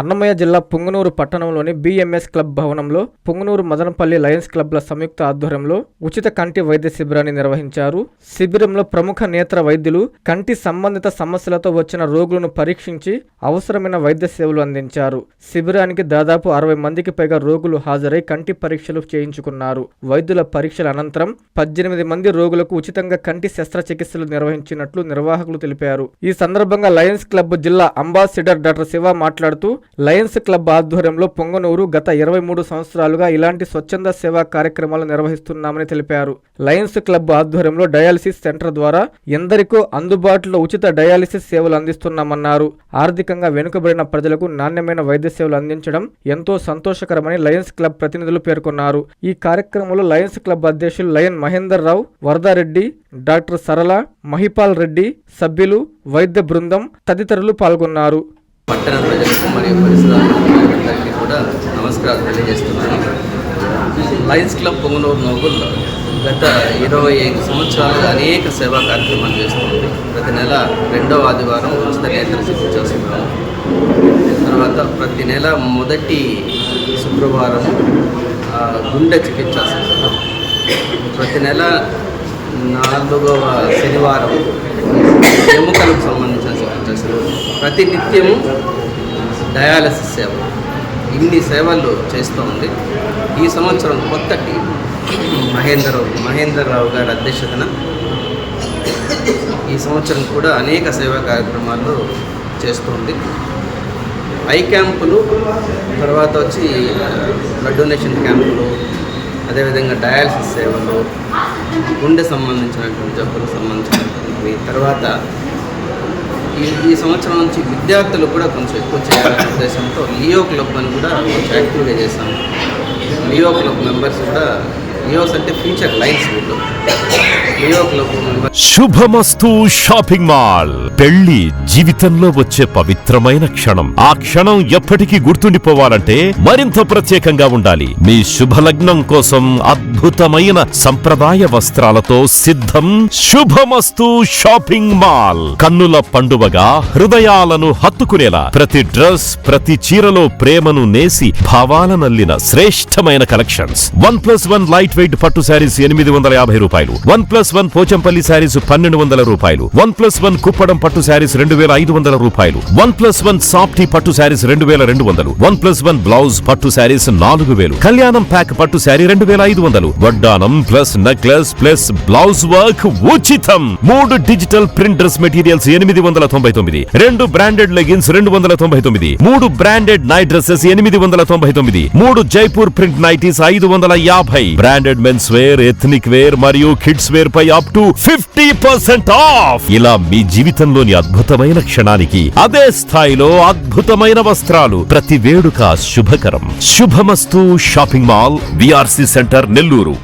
అన్నమయ్య జిల్లా పుంగనూరు పట్టణంలోని BMS club భవనంలో పుంగనూరు మదనపల్లి లయన్స్ క్లబ్ల సంయుక్త ఆధ్వర్యంలో ఉచిత కంటి వైద్య శిబిరాన్ని నిర్వహించారు. శిబిరంలో ప్రముఖ నేత్ర వైద్యులు కంటి సంబంధిత సమస్యలతో వచ్చిన రోగులను పరీక్షించి అవసరమైన వైద్య సేవలు అందించారు. శిబిరానికి దాదాపు 60 మందికి పైగా రోగులు హాజరై కంటి పరీక్షలు చేయించుకున్నారు. వైద్యుల పరీక్షల అనంతరం 18 మంది రోగులకు ఉచితంగా కంటి శస్త్రచికిత్సలు నిర్వహించినట్లు నిర్వాహకులు తెలిపారు. ఈ సందర్భంగా లయన్స్ క్లబ్ జిల్లా అంబాసిడర్ డాక్టర్ శివ మాట్లాడుతూ లయన్స్ క్లబ్ ఆధ్వర్యంలో పొంగనూరు గత 23 సంవత్సరాలుగా ఇలాంటి స్వచ్ఛంద సేవా కార్యక్రమాలు నిర్వహిస్తున్నామని తెలిపారు. లయన్స్ క్లబ్ ఆధ్వర్యంలో డయాలసిస్ సెంటర్ ద్వారా ఎందరికో అందుబాటులో ఉచిత డయాలసిస్ సేవలు అందిస్తున్నామన్నారు. ఆర్థికంగా వెనుకబడిన ప్రజలకు నాణ్యమైన వైద్య సేవలు అందించడం ఎంతో సంతోషకరమని లయన్స్ క్లబ్ ప్రతినిధులు పేర్కొన్నారు. ఈ కార్యక్రమంలో లయన్స్ క్లబ్ అధ్యక్షులు లయన్ మహేందర్ రావు, వరదారెడ్డి, డాక్టర్ సరళ, మహిపాల్ రెడ్డి, సభ్యులు, వైద్య బృందం తదితరులు పాల్గొన్నారు. పట్టణ ప్రజలకు మరియు పరిసరాలందరికీ కూడా నమస్కారాలు తెలియజేస్తున్నాను. లయన్స్ క్లబ్ పొంగనూరు నోగుల్లో గత 25 సంవత్సరాలుగా అనేక సేవా కార్యక్రమాలు చేస్తుంది. ప్రతి నెల 2వ ఆదివారం ఉచిత నేత్ర చికిత్స చేస్తున్నాము. తర్వాత ప్రతి నెల మొదటి శుక్రవారం గుండె చికిత్స చేస్తున్నాం. ప్రతి నెల 4వ శనివారం ఎముకలకు సంబంధించిన చికిత్సలు, ప్రతి నిత్యము డయాలసిస్ సేవ, ఇన్ని సేవలు చేస్తూ ఉంది. ఈ సంవత్సరం కొత్త టీం మహేందర్ రావు గారి అధ్యక్షతన ఈ సంవత్సరం కూడా అనేక సేవా కార్యక్రమాలు చేస్తుంది. ఐ క్యాంపులు, తర్వాత వచ్చి బ్లడ్ డొనేషన్ క్యాంపులు, అదేవిధంగా డయాలసిస్ సేవలు, గుండె సంబంధించినటువంటి జబ్బులకు సంబంధించినటువంటి, తర్వాత ఈ సంవత్సరం నుంచి విద్యార్థులు కూడా కొంచెం ఎక్కువ చేయాలనే ఉద్దేశంతో లియో క్లబ్ అని కూడా కొంచెం యాక్టివ్గా చేశాము. లియో క్లబ్ మెంబర్స్ కూడా, లియోస్ అంటే ఫ్యూచర్ లైన్స్ వీళ్ళు, లియో క్లబ్ మెంబర్స్. శుభమస్తు షాపింగ్ మాల్. పెళ్లి జీవితంలో వచ్చే పవిత్రమైన క్షణం. ఆ క్షణం ఎప్పటికీ గుర్తుండిపోవాలంటే మరింత ప్రత్యేకంగా ఉండాలి. మీ శుభలగ్నం కోసం అద్భుతమైన సంప్రదాయ వస్త్రాలతో సిద్ధం శుభమస్తు షాపింగ్ మాల్. కన్నుల పండువగా హృదయాలను హత్తుకునేలా ప్రతి డ్రెస్, ప్రతి చీరలో ప్రేమను నేసి భావాలనల్లిన శ్రేష్టమైన కలెక్షన్స్. 1+1 లైట్ వెయిట్ పట్టు శారీస్ 850 రూపాయలు, 1+1 పోచంపల్లి శారీస్ 1200 రూపాయలు, 1+1 కుప్పడం పట్టు శారీస్ 2500 రూపాయలు, 1+1 సాఫ్టీ పట్టు శారీస్ 2200, 1+1 బ్లౌజ్ పట్టు శారీస్ 4000, కళ్యాణం ప్యాక్ పట్టు శారీ 2500, వడ్డానం plus necklace plus blouse work ఉచితం. 3 digital print dress materials 899, 2 branded leggings 299, 3 branded night dresses 899, 3 Jaipur print nighties 550, branded men's wear, ethnic wear మరియు కిడ్స్ వేర్ పై అప్ టు 50% ఆఫ్. ఇలా మీ జీవితంలోని అద్భుతమైన క్షణానికి అదే స్థాయిలో అద్భుతమైన వస్త్రాలు. ప్రతి వేడుక శుభకరం. శుభమస్తు shopping mall, VRC centre, Nellore.